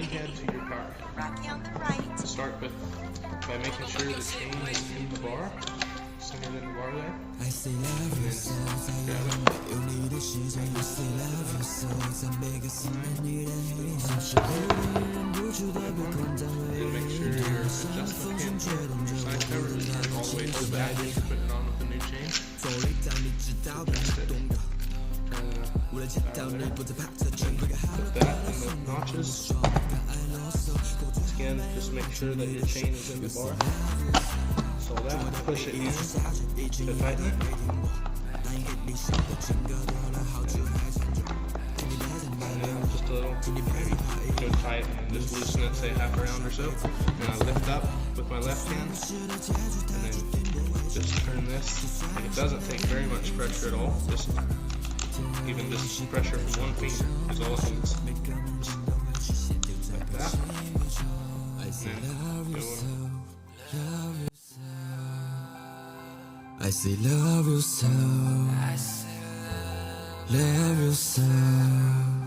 head to your car. Start by making sure the chain is in the bar, centered in the bar there. And then grab it. You'll make sure your adjustment pin from your side cover is turned all the way to the back. Put it on with the new chain. That's it. Put that in the notches. Again, just make sure that your chain is in the bar. So that, push it in to tighten it. And then just a little, maybe go tight and just loosen it, say half a round or so. And I lift up with my left hand, and then just turn this. And it doesn't take very much pressure at all. Just even just pressure from one finger is all it needs. Like that. And go I say love yourself, love yourself.